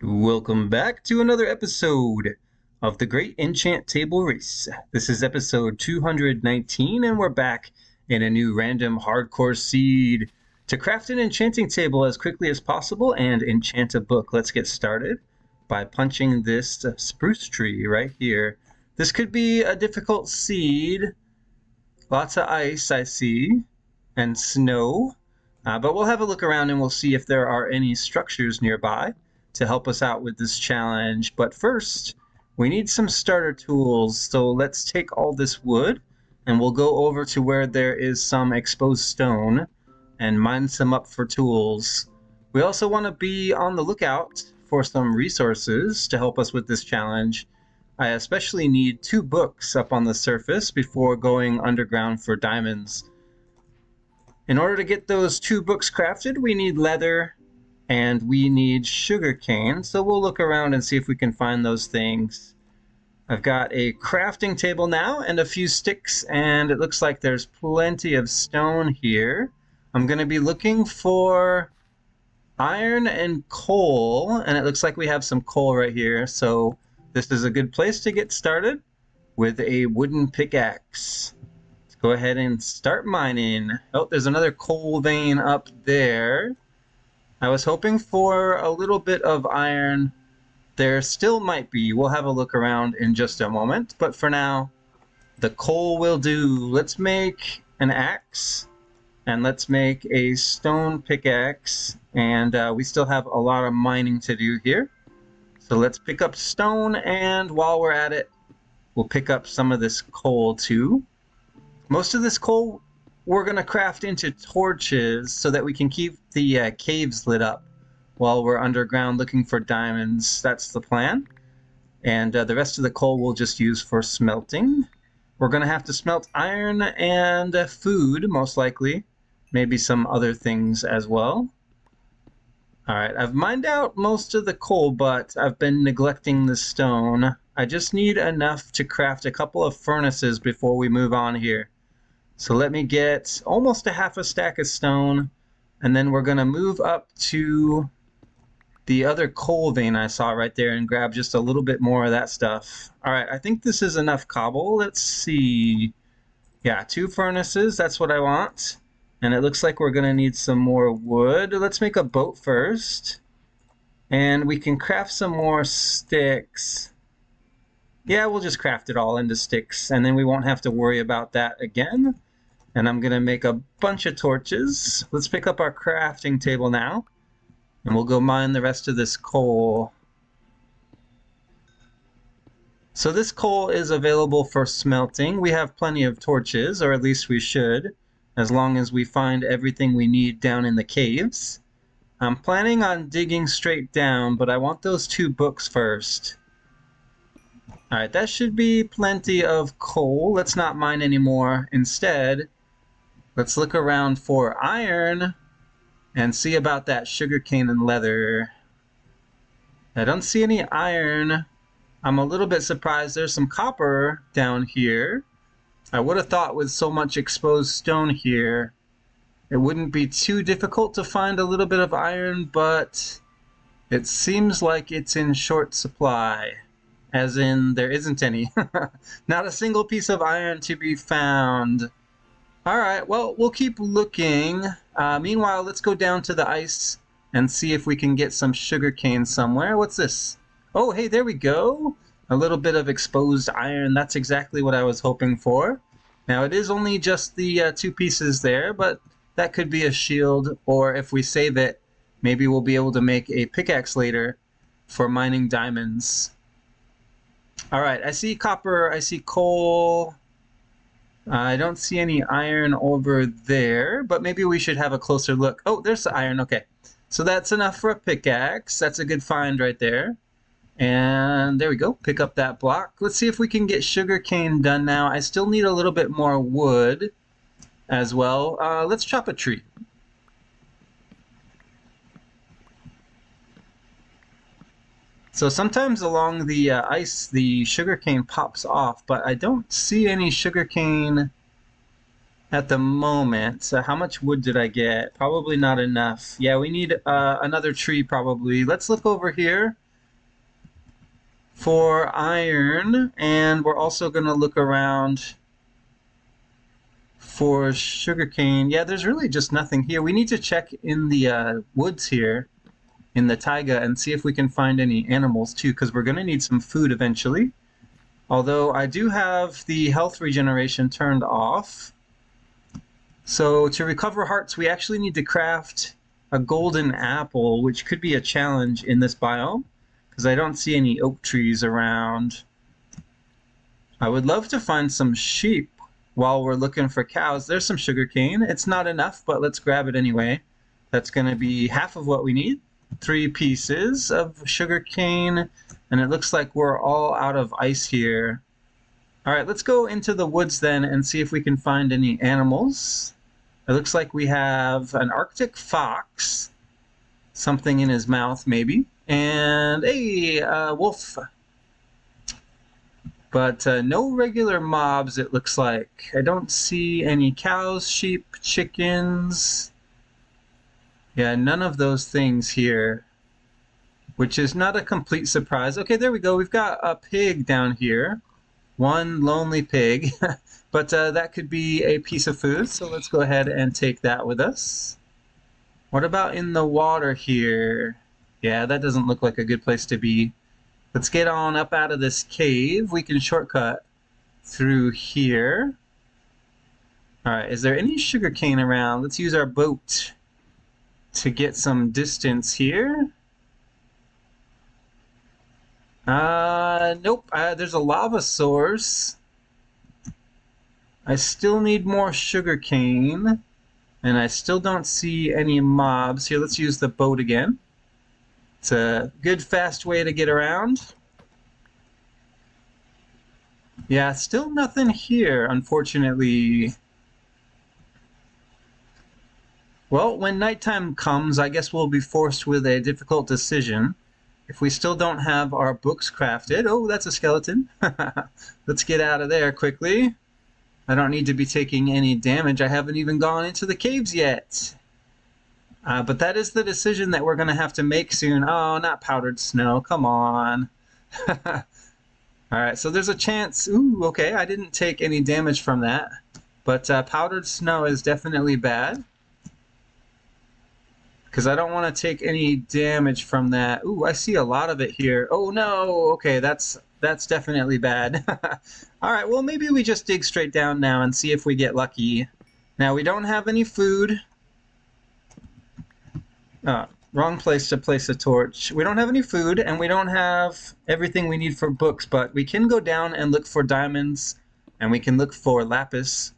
Welcome back to another episode of the Great Enchant Table Race. This is episode 219, and we're back in a new random hardcore seed to craft an enchanting table as quickly as possible and enchant a book. Let's get started by punching this spruce tree right here. This could be a difficult seed. Lots of ice, I see, and snow. But we'll have a look around and we'll see if there are any structures nearby to help us out with this challenge. But first, we need some starter tools. So let's take all this wood and we'll go over to where there is some exposed stone and mine some up for tools. We also want to be on the lookout for some resources to help us with this challenge. I especially need 2 books up on the surface before going underground for diamonds. In order to get those 2 books crafted, we need leather and we need sugarcane. So we'll look around and see if we can find those things. I've got a crafting table now and a few sticks, and it looks like there's plenty of stone here. I'm going to be looking for iron and coal, and it looks like we have some coal right here. So this is a good place to get started with a wooden pickaxe. Let's go ahead and start mining. Oh, there's another coal vein up there. I was hoping for a little bit of iron. There still might be. We'll have a look around in just a moment. But for now, the coal will do. Let's make an axe. And let's make a stone pickaxe. And we still have a lot of mining to do here. So let's pick up stone. And while we're at it, we'll pick up some of this coal too. Most of this coal we're going to craft into torches so that we can keep the caves lit up while we're underground looking for diamonds. That's the plan. And the rest of the coal we'll just use for smelting. We're going to have to smelt iron and food, most likely. Maybe some other things as well. Alright, I've mined out most of the coal, but I've been neglecting the stone. I just need enough to craft a couple of furnaces before we move on here. So let me get almost a half a stack of stone, and then we're going to move up to the other coal vein I saw right there and grab just a little bit more of that stuff. Alright, I think this is enough cobble. Let's see. Yeah, 2 furnaces, that's what I want. And it looks like we're going to need some more wood. Let's make a boat first. And we can craft some more sticks. Yeah, we'll just craft it all into sticks, and then we won't have to worry about that again. And I'm going to make a bunch of torches. Let's pick up our crafting table now, and we'll go mine the rest of this coal. So this coal is available for smelting. We have plenty of torches, or at least we should, as long as we find everything we need down in the caves. I'm planning on digging straight down, but I want those 2 books first. Alright, that should be plenty of coal. Let's not mine anymore. Instead, let's look around for iron and see about that sugarcane and leather. I don't see any iron. I'm a little bit surprised. There's some copper down here. I would have thought with so much exposed stone here, it wouldn't be too difficult to find a little bit of iron, but it seems like it's in short supply. As in, there isn't any. Not a single piece of iron to be found. Alright, well, we'll keep looking. Meanwhile, let's go down to the ice and see if we can get some sugarcane somewhere. What's this? Oh, hey, there we go. A little bit of exposed iron. That's exactly what I was hoping for. Now, it is only just the 2 pieces there, but that could be a shield. Or if we save it, maybe we'll be able to make a pickaxe later for mining diamonds. Alright, I see copper, I see coal. I don't see any iron over there, but maybe we should have a closer look. Oh, there's the iron, okay. So that's enough for a pickaxe. That's a good find right there. And there we go, pick up that block. Let's see if we can get sugarcane done now. I still need a little bit more wood as well. Let's chop a tree. So sometimes along the ice, the sugarcane pops off, but I don't see any sugarcane at the moment. So how much wood did I get? Probably not enough. Yeah, we need another tree probably. Let's look over here for iron, and we're also going to look around for sugarcane. Yeah, there's really just nothing here. We need to check in the woods here in the taiga and see if we can find any animals too, because we're going to need some food eventually. Although I do have the health regeneration turned off. So to recover hearts, we actually need to craft a golden apple, which could be a challenge in this biome, because I don't see any oak trees around. I would love to find some sheep while we're looking for cows. There's some sugarcane. It's not enough, but let's grab it anyway. That's going to be half of what we need. 3 pieces of sugarcane, and it looks like we're all out of ice here. All right, let's go into the woods then and see if we can find any animals. It looks like we have an Arctic fox, something in his mouth maybe, and a wolf. But no regular mobs, it looks like. I don't see any cows, sheep, chickens. Yeah, none of those things here, which is not a complete surprise. Okay, there we go. We've got a pig down here. One lonely pig, but that could be a piece of food, so let's go ahead and take that with us. What about in the water here? Yeah, that doesn't look like a good place to be. Let's get on up out of this cave. We can shortcut through here. All right, is there any sugarcane around? Let's use our boat to get some distance here. Nope. There's a lava source. I still need more sugarcane, and I still don't see any mobs. Here, let's use the boat again. It's a good, fast way to get around. Yeah, still nothing here, unfortunately. Well, when nighttime comes, I guess we'll be forced with a difficult decision. If we still don't have our books crafted... Oh, that's a skeleton. Let's get out of there quickly. I don't need to be taking any damage. I haven't even gone into the caves yet. But that is the decision that we're going to have to make soon. Oh, not powdered snow. Come on. Alright, so there's a chance... Ooh, okay, I didn't take any damage from that. But powdered snow is definitely bad, because I don't want to take any damage from that. Ooh, I see a lot of it here. Oh no, okay, that's definitely bad. Alright, well maybe we just dig straight down now and see if we get lucky. Now, we don't have any food. Wrong place to place a torch. We don't have any food, and we don't have everything we need for books, but we can go down and look for diamonds, and we can look for lapis.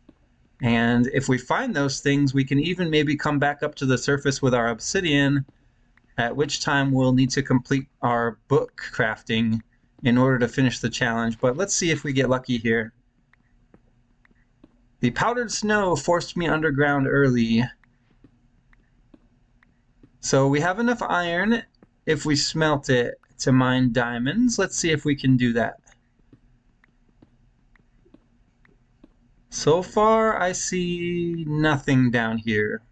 And if we find those things, we can even maybe come back up to the surface with our obsidian, at which time we'll need to complete our book crafting in order to finish the challenge. But let's see if we get lucky here. The powdered snow forced me underground early. So we have enough iron if we smelt it to mine diamonds. Let's see if we can do that. So far, I see nothing down here.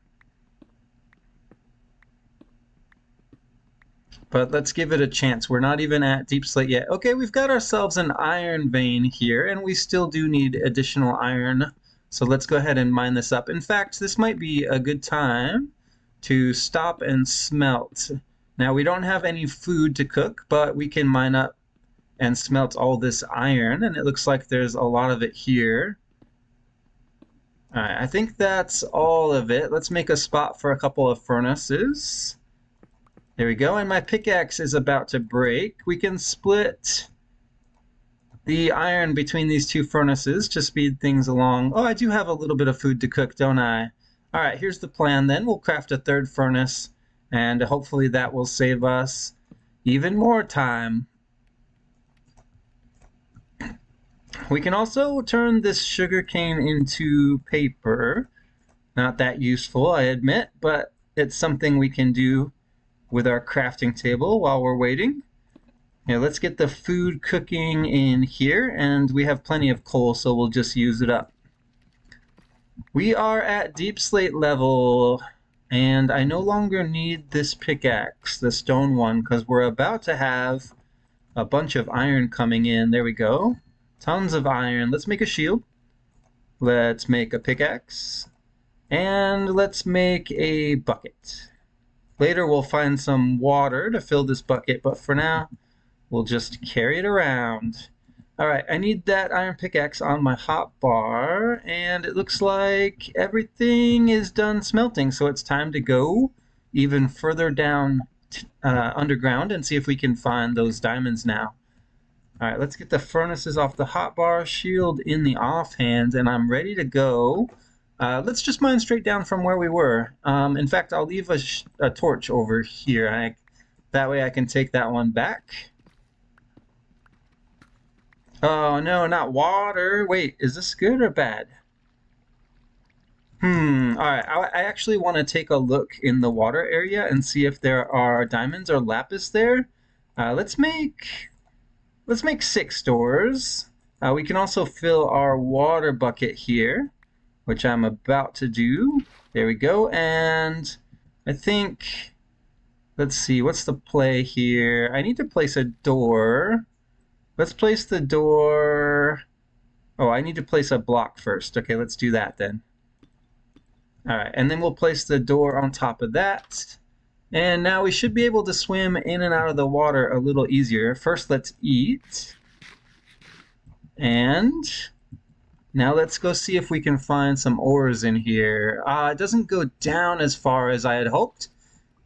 But let's give it a chance. We're not even at deep slate yet. Okay, we've got ourselves an iron vein here, and we still do need additional iron. So let's go ahead and mine this up. In fact, this might be a good time to stop and smelt. Now, we don't have any food to cook, but we can mine up and smelt all this iron, and it looks like there's a lot of it here. Alright, I think that's all of it. Let's make a spot for a couple of furnaces. There we go, and my pickaxe is about to break. We can split the iron between these 2 furnaces to speed things along. Oh, I do have a little bit of food to cook, don't I? Alright, here's the plan then. We'll craft a 3rd furnace, and hopefully that will save us even more time. We can also turn this sugarcane into paper. Not that useful, I admit, but it's something we can do with our crafting table while we're waiting. Yeah, let's get the food cooking in here, and we have plenty of coal, so we'll just use it up. We are at deep slate level, and I no longer need this pickaxe, the stone one, because we're about to have a bunch of iron coming in. There we go. Tons of iron. Let's make a shield. Let's make a pickaxe. And let's make a bucket. Later we'll find some water to fill this bucket, but for now, we'll just carry it around. Alright, I need that iron pickaxe on my hotbar, and it looks like everything is done smelting, so it's time to go even further down underground and see if we can find those diamonds now. Alright, let's get the furnaces off the hotbar, shield in the offhand, and I'm ready to go. Let's just mine straight down from where we were. In fact, I'll leave a torch over here. That way I can take that one back. Oh no, not water. Wait, is this good or bad? Alright, I actually want to take a look in the water area and see if there are diamonds or lapis there. Let's make 6 doors. We can also fill our water bucket here, which I'm about to do. There we go, and I think, let's see, what's the play here? I need to place a door. Let's place the door. Oh, I need to place a block first. Okay, let's do that then. All right, and then we'll place the door on top of that. And now we should be able to swim in and out of the water a little easier. First, let's eat. And now let's go see if we can find some ores in here. It doesn't go down as far as I had hoped,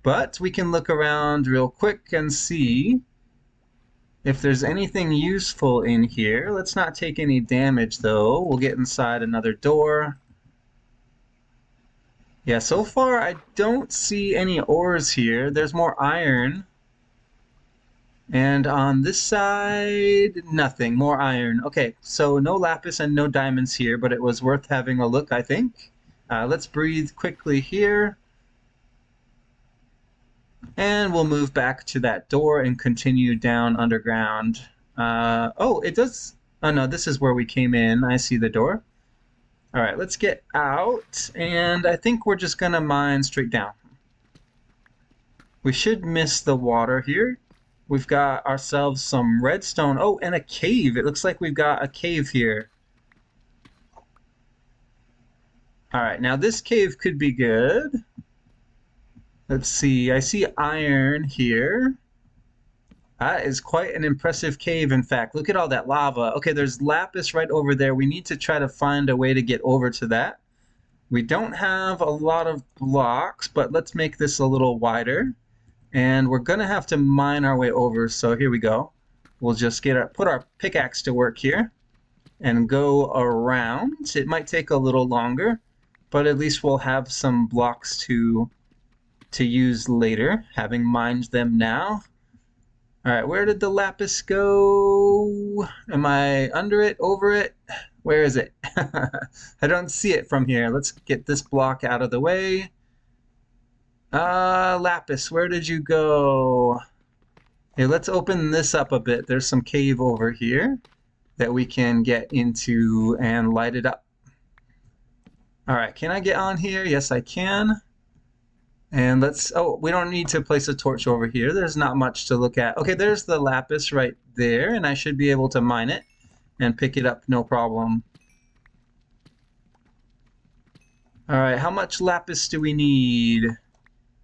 but we can look around real quick and see if there's anything useful in here. Let's not take any damage though. We'll get inside another door. Yeah, so far I don't see any ores here. There's more iron. And on this side, nothing. More iron. Okay, so no lapis and no diamonds here, but it was worth having a look, I think. Let's breathe quickly here. And we'll move back to that door and continue down underground. Oh, it does... Oh, no, this is where we came in. I see the door. All right, let's get out. And I think we're just going to mine straight down. We should miss the water here. We've got ourselves some redstone. Oh, and a cave. It looks like we've got a cave here. All right, now this cave could be good. Let's see. I see iron here. That is quite an impressive cave, in fact. Look at all that lava. Okay, there's lapis right over there. We need to try to find a way to get over to that. We don't have a lot of blocks, but let's make this a little wider. And we're going to have to mine our way over, so here we go. We'll just put our pickaxe to work here and go around. It might take a little longer, but at least we'll have some blocks to use later, having mined them now. All right, where did the lapis go? Am I under it, over it? Where is it? I don't see it from here. Let's get this block out of the way. Lapis, where did you go? Hey, let's open this up a bit. There's some cave over here that we can get into and light it up. All right, can I get on here? Yes, I can. And let's, oh, we don't need to place a torch over here. There's not much to look at. Okay, there's the lapis right there, and I should be able to mine it and pick it up, no problem. All right, how much lapis do we need?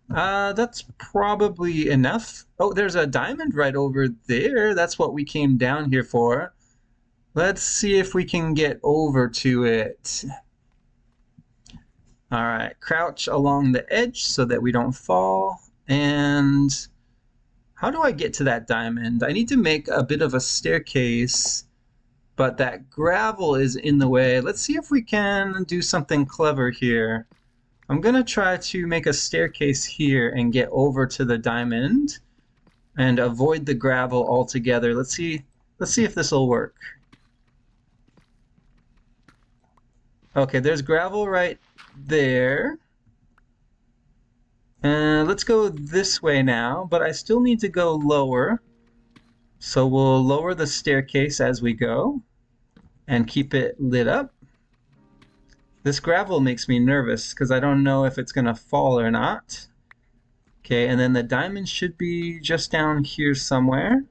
That's probably enough. Oh, there's a diamond right over there. That's what we came down here for. Let's see if we can get over to it. All right, crouch along the edge so that we don't fall. And how do I get to that diamond? I need to make a bit of a staircase, but that gravel is in the way. Let's see if we can do something clever here. I'm going to try to make a staircase here and get over to the diamond and avoid the gravel altogether. Let's see if this will work. Okay, there's gravel right there. Let's go this way now, but I still need to go lower. So we'll lower the staircase as we go and keep it lit up. This gravel makes me nervous because I don't know if it's going to fall or not. Okay, and then the diamond should be just down here somewhere.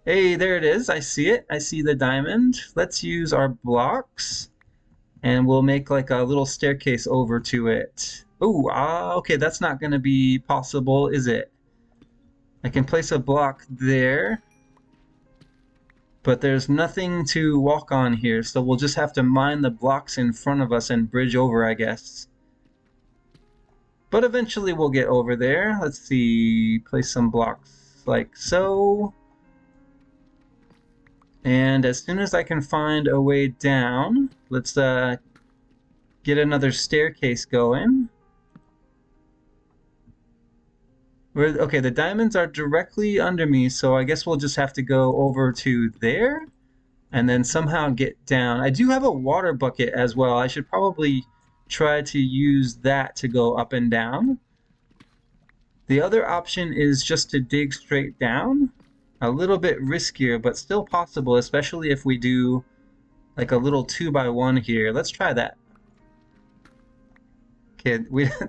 Hey, there it is. I see it. I see the diamond. Let's use our blocks and we'll make like a little staircase over to it. Oh, okay, that's not going to be possible, is it? I can place a block there, but there's nothing to walk on here, so we'll just have to mine the blocks in front of us and bridge over, I guess. But eventually we'll get over there. Let's see, place some blocks like so. And as soon as I can find a way down, let's get another staircase going. Okay, the diamonds are directly under me, so I guess we'll just have to go over to there and then somehow get down. I do have a water bucket as well. I should probably try to use that to go up and down. The other option is just to dig straight down. A little bit riskier, but still possible, especially if we do like a little 2x1 here. Let's try that. Okay,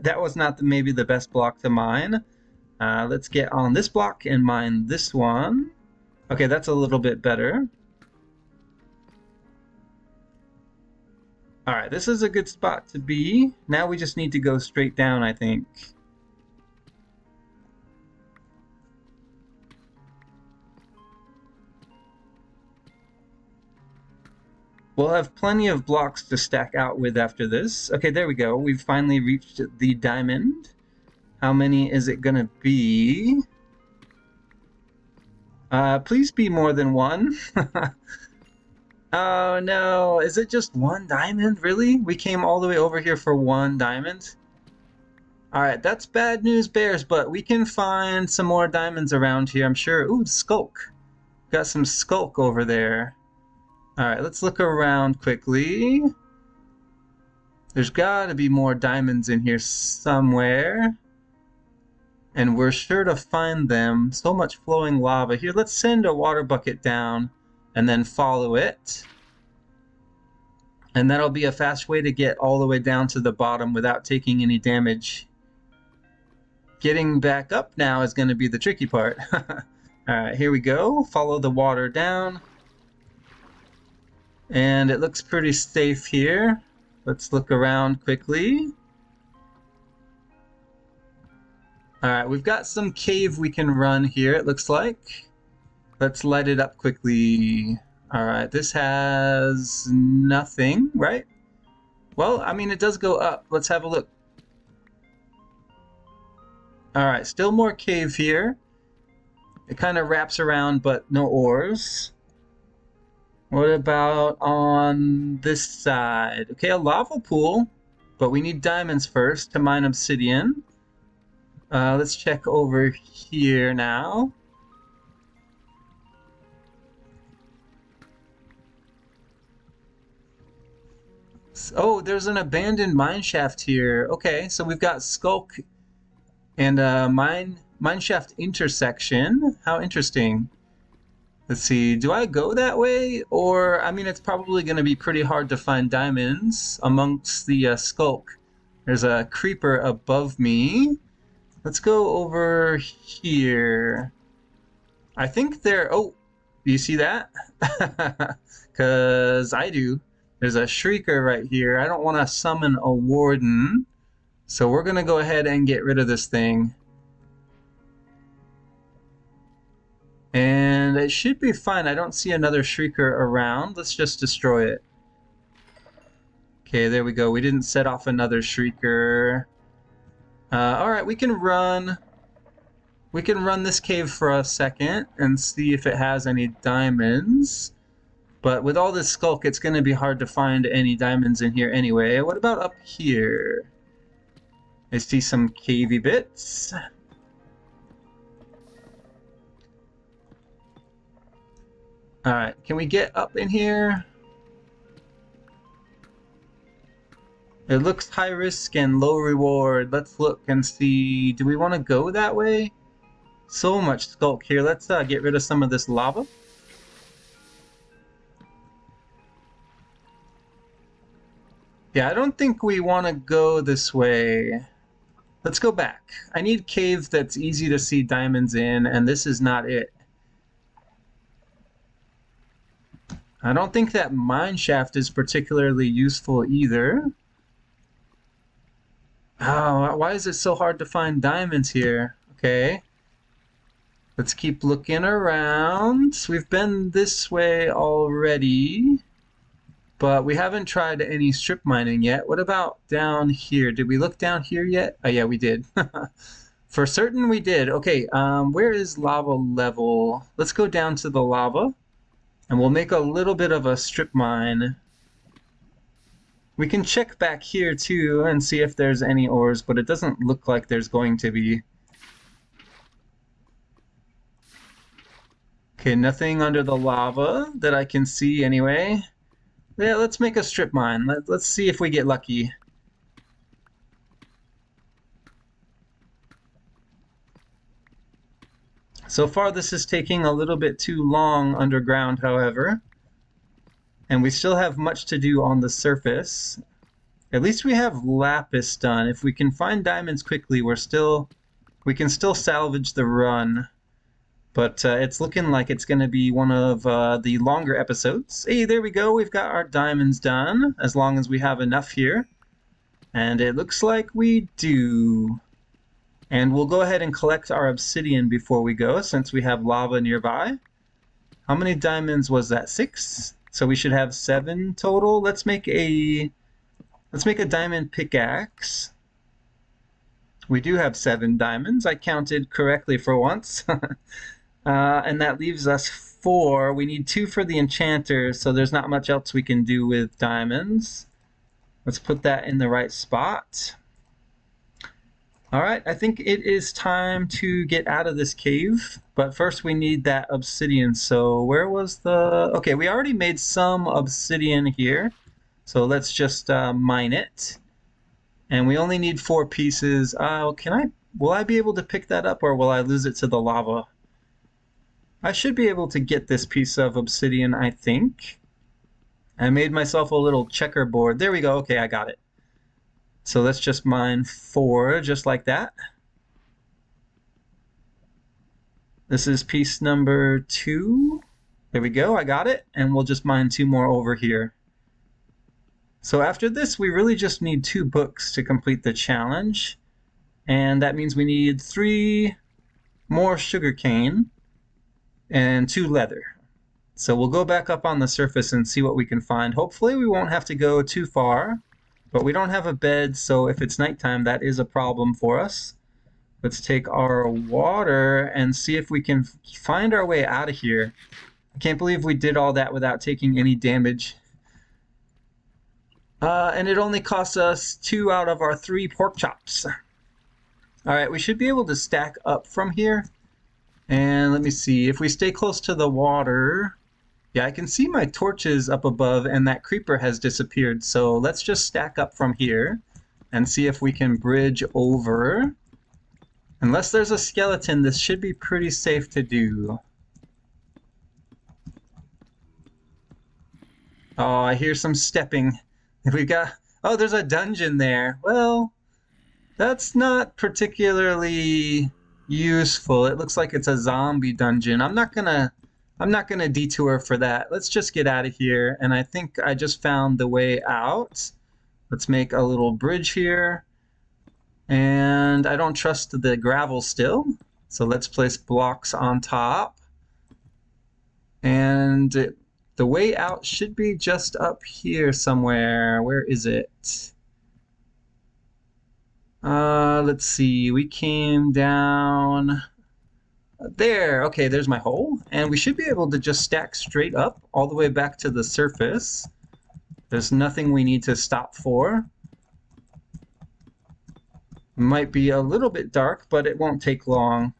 that was not maybe the best block to mine. Let's get on this block and mine this one. Okay, that's a little bit better. All right, this is a good spot to be. Now we just need to go straight down, I think. We'll have plenty of blocks to stack out with after this. Okay, there we go. We've finally reached the diamond. How many is it gonna be? Please be more than one. Oh no, is it just one diamond? Really? We came all the way over here for one diamond? Alright, that's bad news bears, but we can find some more diamonds around here, I'm sure. Ooh, skulk. Got some skulk over there. Alright, let's look around quickly. There's gotta be more diamonds in here somewhere. And we're sure to find them. So much flowing lava. Here, let's send a water bucket down and then follow it. And that'll be a fast way to get all the way down to the bottom without taking any damage. Getting back up now is going to be the tricky part. Alright, here we go. Follow the water down. And it looks pretty safe here. Let's look around quickly. Alright, we've got some cave we can run here, it looks like. Let's light it up quickly. Alright, this has nothing, right? Well, I mean, it does go up. Let's have a look. Alright, still more cave here. It kind of wraps around, but no ores. What about on this side? Okay, a lava pool, but we need diamonds first to mine obsidian. Let's check over here now. Oh, there's an abandoned mine shaft here. Okay, so we've got skulk and a mine shaft intersection. How interesting. Let's see, do I go that way? Or, I mean, it's probably going to be pretty hard to find diamonds amongst the skulk. There's a creeper above me. Let's go over here. I think there... Oh, do you see that? Because I do. There's a shrieker right here. I don't want to summon a warden. So we're going to go ahead and get rid of this thing. And it should be fine. I don't see another shrieker around. Let's just destroy it. Okay, there we go. We didn't set off another shrieker. Alright, we can run. We can run this cave for a second and see if it has any diamonds. But with all this skulk, it's going to be hard to find any diamonds in here anyway. What about up here? I see some cavey bits. Alright, can we get up in here? It looks high risk and low reward. Let's look and see. Do we want to go that way? So much skulk here. Let's get rid of some of this lava. Yeah, I don't think we want to go this way. Let's go back. I need cave that's easy to see diamonds in, and this is not it. I don't think that mine shaft is particularly useful either. Oh, why is it so hard to find diamonds here? Okay. Let's keep looking around. We've been this way already, but we haven't tried any strip mining yet. What about down here? Did we look down here yet? Oh, yeah, we did. For certain we did. Okay, where is lava level? Let's go down to the lava, and we'll make a little bit of a strip mine. We can check back here too and see if there's any ores, but it doesn't look like there's going to be. Okay, nothing under the lava that I can see anyway. Yeah, let's make a strip mine. Let's see if we get lucky. So far, this is taking a little bit too long underground, however. And we still have much to do on the surface. At least we have lapis done. If we can find diamonds quickly, we can still salvage the run. But it's looking like it's going to be one of the longer episodes. Hey, there we go. We've got our diamonds done, as long as we have enough here. And it looks like we do. And we'll go ahead and collect our obsidian before we go, since we have lava nearby. How many diamonds was that? 6? So we should have 7 total. Let's make a diamond pickaxe. We do have 7 diamonds. I counted correctly for once. And that leaves us 4. We need 2 for the enchanter, so there's not much else we can do with diamonds. Let's put that in the right spot. All right, I think it is time to get out of this cave, but first we need that obsidian. So where was the... Okay, we already made some obsidian here, so let's just mine it. And we only need 4 pieces. Will I be able to pick that up, or will I lose it to the lava? I should be able to get this piece of obsidian, I think. I made myself a little checkerboard. There we go. Okay, I got it. So let's just mine 4, just like that. This is piece number 2. There we go, I got it. And we'll just mine 2 more over here. So after this, we really just need 2 books to complete the challenge. And that means we need 3 more sugarcane and 2 leather. So we'll go back up on the surface and see what we can find. Hopefully we won't have to go too far. But we don't have a bed, so if it's nighttime, that is a problem for us. Let's take our water and see if we can find our way out of here. I can't believe we did all that without taking any damage. And it only cost us 2 out of our 3 pork chops. Alright, we should be able to stack up from here. And let me see, if we stay close to the water... Yeah, I can see my torches up above, and that creeper has disappeared. So let's just stack up from here and see if we can bridge over. Unless there's a skeleton, this should be pretty safe to do. Oh, I hear some stepping. We've got... Oh, there's a dungeon there. Well, that's not particularly useful. It looks like it's a zombie dungeon. I'm not gonna detour for that. Let's just get out of here. And I think I just found the way out. Let's make a little bridge here. And I don't trust the gravel still. So let's place blocks on top. And the way out should be just up here somewhere. Where is it? Let's see. We came down... There, okay, there's my hole, and we should be able to just stack straight up all the way back to the surface. There's nothing we need to stop for. Might be a little bit dark, but it won't take long.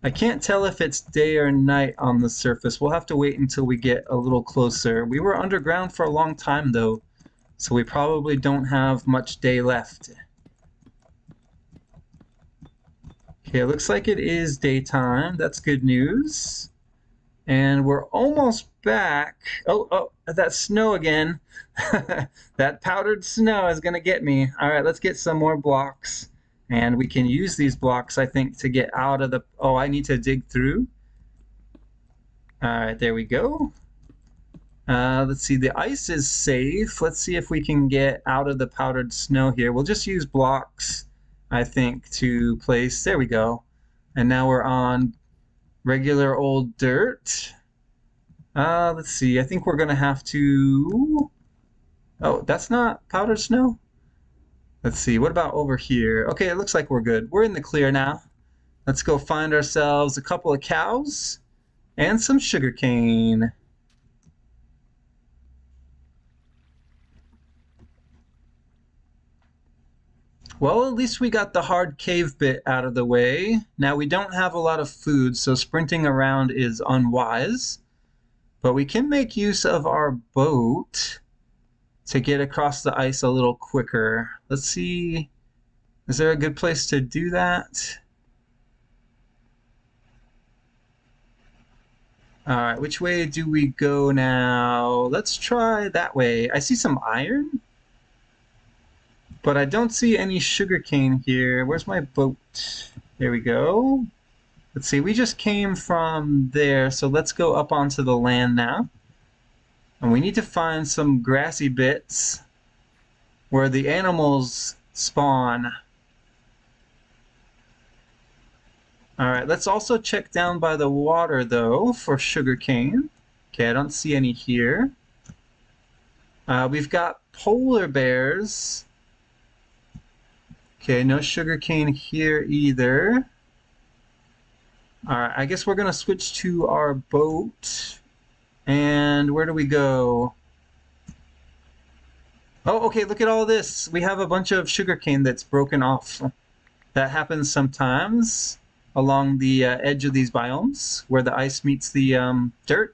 I can't tell if it's day or night on the surface. We'll have to wait until we get a little closer. We were underground for a long time, though, so we probably don't have much day left. Okay, it looks like it is daytime. That's good news. And we're almost back. Oh, that snow again. That powdered snow is going to get me. All right, let's get some more blocks. And we can use these blocks, I think, to get out of the... Oh, I need to dig through. All right, there we go. Let's see, the ice is safe. Let's see if we can get out of the powdered snow here. We'll just use blocks, I think, to place. There we go. And now we're on regular old dirt. Let's see, I think we're gonna have to... Oh, that's not powdered snow? Let's see, what about over here? Okay, it looks like we're good. We're in the clear now. Let's go find ourselves a couple of cows and some sugarcane. Well, at least we got the hard cave bit out of the way. Now we don't have a lot of food, so sprinting around is unwise. But we can make use of our boat to get across the ice a little quicker. Let's see, is there a good place to do that? All right, which way do we go now? Let's try that way. I see some iron, but I don't see any sugarcane here. Where's my boat? There we go. Let's see, we just came from there, so let's go up onto the land now. And we need to find some grassy bits where the animals spawn. All right, let's also check down by the water, though, for sugarcane. Okay, I don't see any here. We've got polar bears. Okay, no sugarcane here either. All right, I guess we're going to switch to our boat. And where do we go? Oh, okay, look at all this. We have a bunch of sugarcane that's broken off. That happens sometimes along the edge of these biomes where the ice meets the dirt.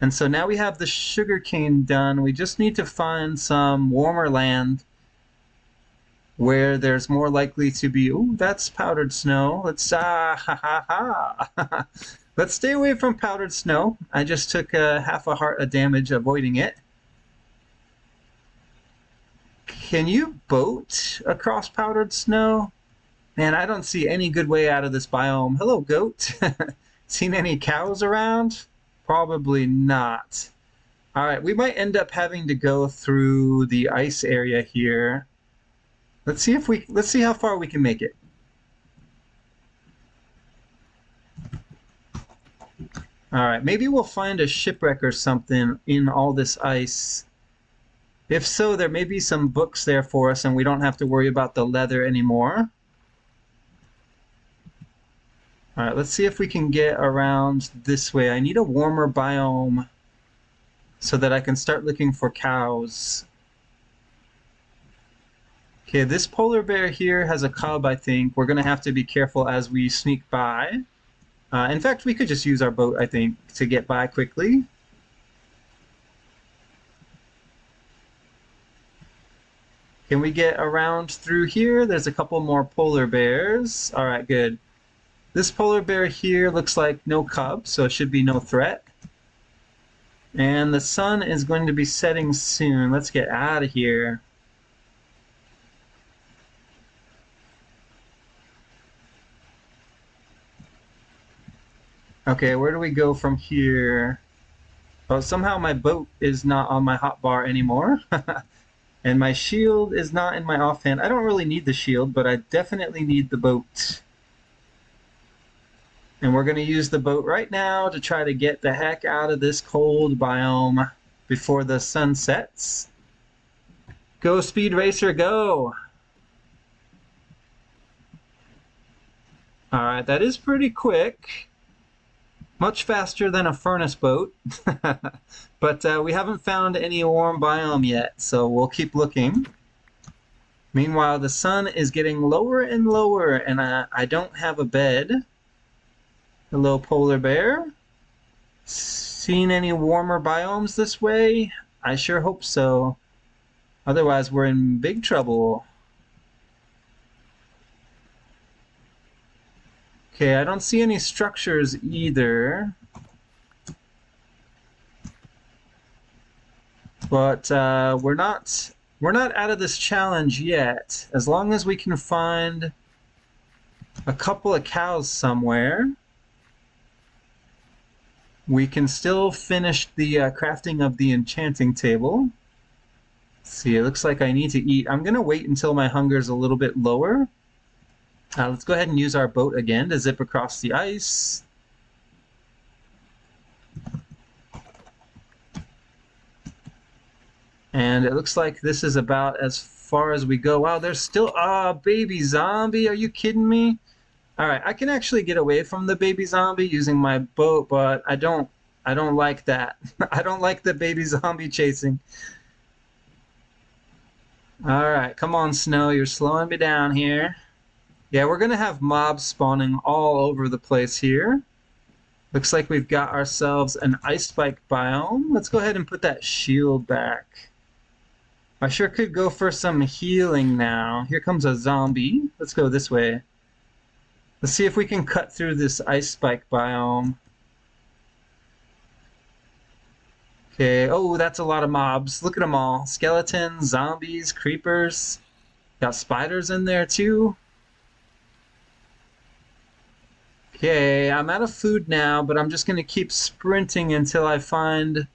And so now we have the sugarcane done. We just need to find some warmer land where there's more likely to be... Ooh, that's powdered snow. Let's let's stay away from powdered snow. I just took half a heart of damage avoiding it. Can you boat across powdered snow? Man, I don't see any good way out of this biome. Hello, goat. Seen any cows around? Probably not. All right, we might end up having to go through the ice area here. Let's see how far we can make it. All right, maybe we'll find a shipwreck or something in all this ice. If so, there may be some books there for us and we don't have to worry about the leather anymore. All right, let's see if we can get around this way. I need a warmer biome so that I can start looking for cows. Okay, this polar bear here has a cub, I think. We're going to have to be careful as we sneak by. In fact, we could just use our boat, I think, to get by quickly. Can we get around through here? There's a couple more polar bears. All right, good. This polar bear here looks like no cub, so it should be no threat. And the sun is going to be setting soon. Let's get out of here. Okay, where do we go from here? Oh, somehow my boat is not on my hotbar anymore. And my shield is not in my offhand. I don't really need the shield, but I definitely need the boat. And we're going to use the boat right now to try to get the heck out of this cold biome before the sun sets. Go, Speed Racer, go! Alright, that is pretty quick. Much faster than a furnace boat. But we haven't found any warm biome yet, so we'll keep looking. Meanwhile, the sun is getting lower and lower, and I don't have a bed. Hello, polar bear. Seen any warmer biomes this way? I sure hope so. Otherwise, we're in big trouble. Okay, I don't see any structures either. But we're not out of this challenge yet. As long as we can find a couple of cows somewhere. We can still finish the crafting of the enchanting table. Let's see, it looks like I need to eat. I'm going to wait until my hunger's a little bit lower. Let's go ahead and use our boat again to zip across the ice. And it looks like this is about as far as we go. Wow, there's still baby zombie. Are you kidding me? All right, I can actually get away from the baby zombie using my boat, but I don't like that. I don't like the baby zombie chasing. All right, come on, Snow. You're slowing me down here. Yeah, we're going to have mobs spawning all over the place here. Looks like we've got ourselves an ice spike biome. Let's go ahead and put that shield back. I sure could go for some healing now. Here comes a zombie. Let's go this way. Let's see if we can cut through this ice spike biome. Okay, oh, that's a lot of mobs. Look at them all. Skeletons, zombies, creepers. Got spiders in there too. Okay, I'm out of food now, but I'm just going to keep sprinting until I find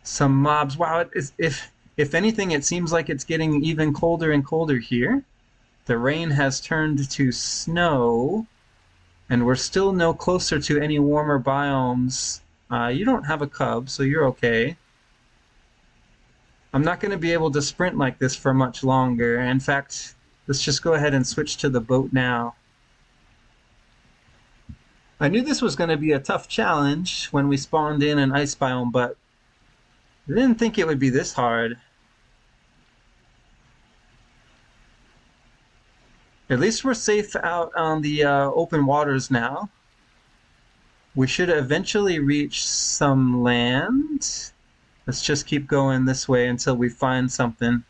some mobs. Wow, if anything, it seems like it's getting even colder and colder here. The rain has turned to snow, and we're still no closer to any warmer biomes. You don't have a cub, so you're okay. I'm not going to be able to sprint like this for much longer. In fact, let's just go ahead and switch to the boat now. I knew this was going to be a tough challenge when we spawned in an ice biome, but I didn't think it would be this hard. At least we're safe out on the open waters now. We should eventually reach some land. Let's just keep going this way until we find something.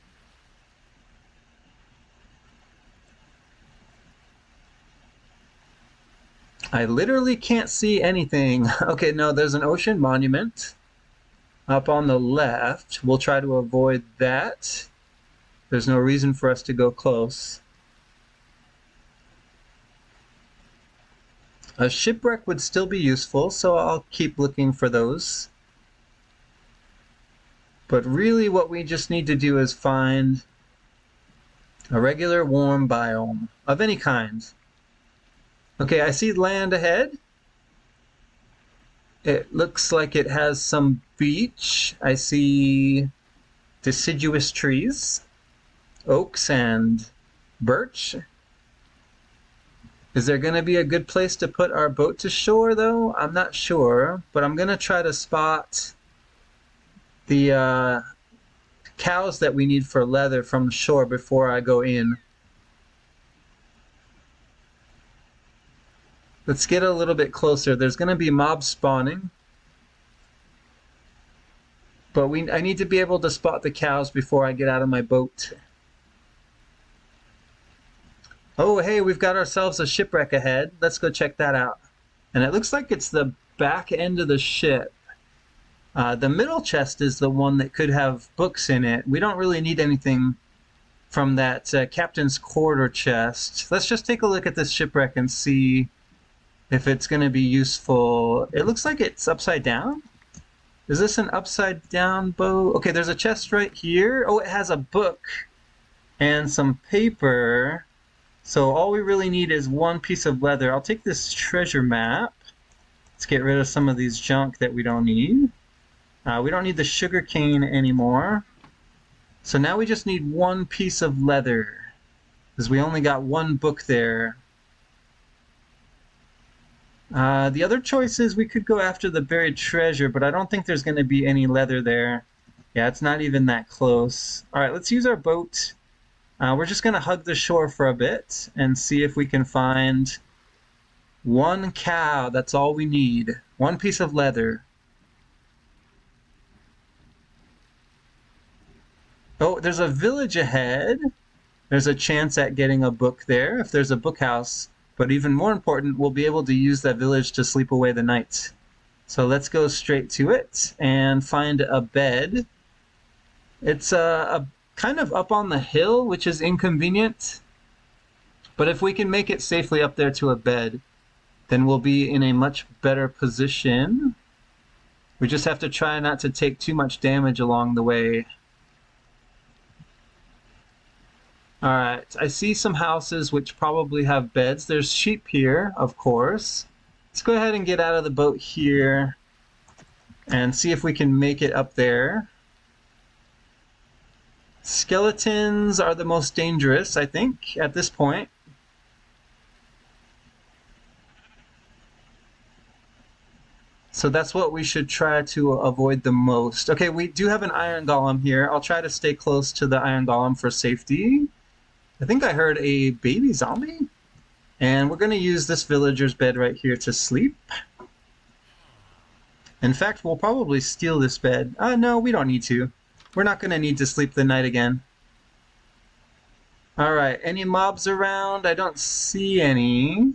I literally can't see anything. Okay, no, there's an ocean monument up on the left. We'll try to avoid that. There's no reason for us to go close. A shipwreck would still be useful, so I'll keep looking for those. But really what we just need to do is find a regular warm biome of any kind. Okay, I see land ahead. It looks like it has some beach. I see deciduous trees, oaks and birch. Is there going to be a good place to put our boat to shore, though? I'm not sure, but I'm going to try to spot the cows that we need for leather from the shore before I go in. Let's get a little bit closer. There's going to be mobs spawning, but I need to be able to spot the cows before I get out of my boat. Oh, hey, we've got ourselves a shipwreck ahead. Let's go check that out. And it looks like it's the back end of the ship. The middle chest is the one that could have books in it. We don't really need anything from that captain's quarter chest. Let's just take a look at this shipwreck and see if it's going to be useful. It looks like it's upside down. Is this an upside down boat? Okay, there's a chest right here. Oh, it has a book and some paper. So all we really need is one piece of leather. I'll take this treasure map. Let's get rid of some of these junk that we don't need. We don't need the sugar cane anymore. So now we just need one piece of leather, because we only got one book there. The other choice is we could go after the buried treasure, but I don't think there's going to be any leather there. Yeah, it's not even that close. All right, let's use our boat. We're just going to hug the shore for a bit and see if we can find one cow. That's all we need. One piece of leather. Oh, there's a village ahead. There's a chance at getting a book there if there's a book house. But even more important, we'll be able to use that village to sleep away the night. So let's go straight to it and find a bed. It's a kind of up on the hill, which is inconvenient. But if we can make it safely up there to a bed, then we'll be in a much better position. We just have to try not to take too much damage along the way. Alright, I see some houses which probably have beds. There's sheep here, of course. Let's go ahead and get out of the boat here and see if we can make it up there. Skeletons are the most dangerous, I think, at this point. So that's what we should try to avoid the most. Okay, we do have an iron golem here. I'll try to stay close to the iron golem for safety. I think I heard a baby zombie. And we're going to use this villager's bed right here to sleep. In fact, we'll probably steal this bed. No, we don't need to. We're not going to need to sleep the night again. Alright, any mobs around? I don't see any.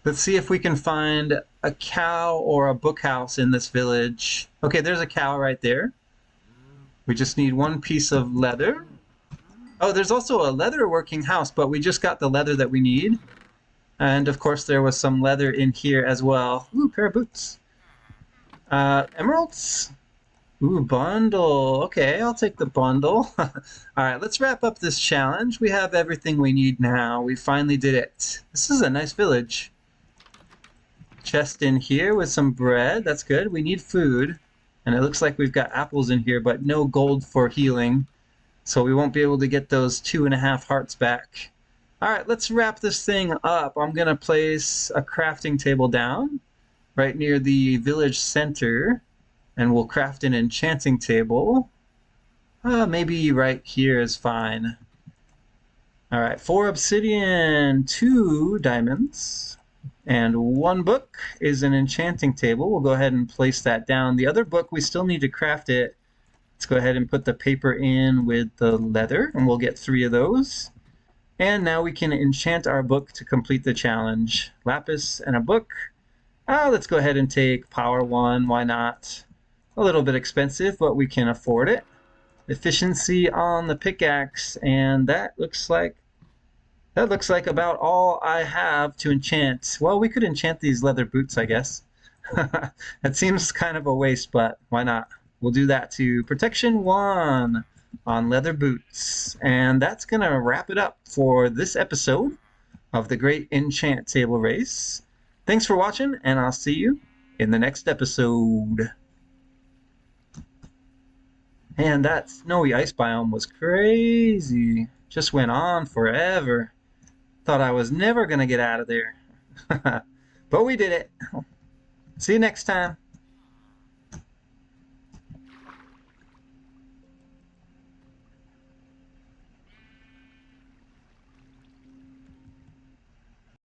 Let's see if we can find a cow or a book house in this village. Okay, there's a cow right there. We just need one piece of leather. Oh, there's also a leather working house, but we just got the leather that we need. And of course there was some leather in here as well. Ooh, pair of boots. Emeralds? Ooh, bundle. Okay, I'll take the bundle. Alright, let's wrap up this challenge. We have everything we need now. We finally did it. This is a nice village. Chest in here with some bread. That's good. We need food. And it looks like we've got apples in here, but no gold for healing. So we won't be able to get those 2.5 hearts back. Alright, let's wrap this thing up. I'm going to place a crafting table down right near the village center. And we'll craft an enchanting table. Maybe right here is fine. Alright, 4 obsidian, 2 diamonds, and 1 book is an enchanting table. We'll go ahead and place that down. The other book, we still need to craft it. Let's go ahead and put the paper in with the leather, and we'll get 3 of those. And now we can enchant our book to complete the challenge. Lapis and a book. Let's go ahead and take power 1, why not? A little bit expensive, but we can afford it. Efficiency on the pickaxe, and that looks like about all I have to enchant. Well, we could enchant these leather boots, I guess. That seems kind of a waste, but why not? We'll do that to protection 1 on leather boots. And that's going to wrap it up for this episode of the Great Enchant Table Race. Thanks for watching, and I'll see you in the next episode. Man, that snowy ice biome was crazy. Just went on forever. Thought I was never going to get out of there. But we did it. See you next time.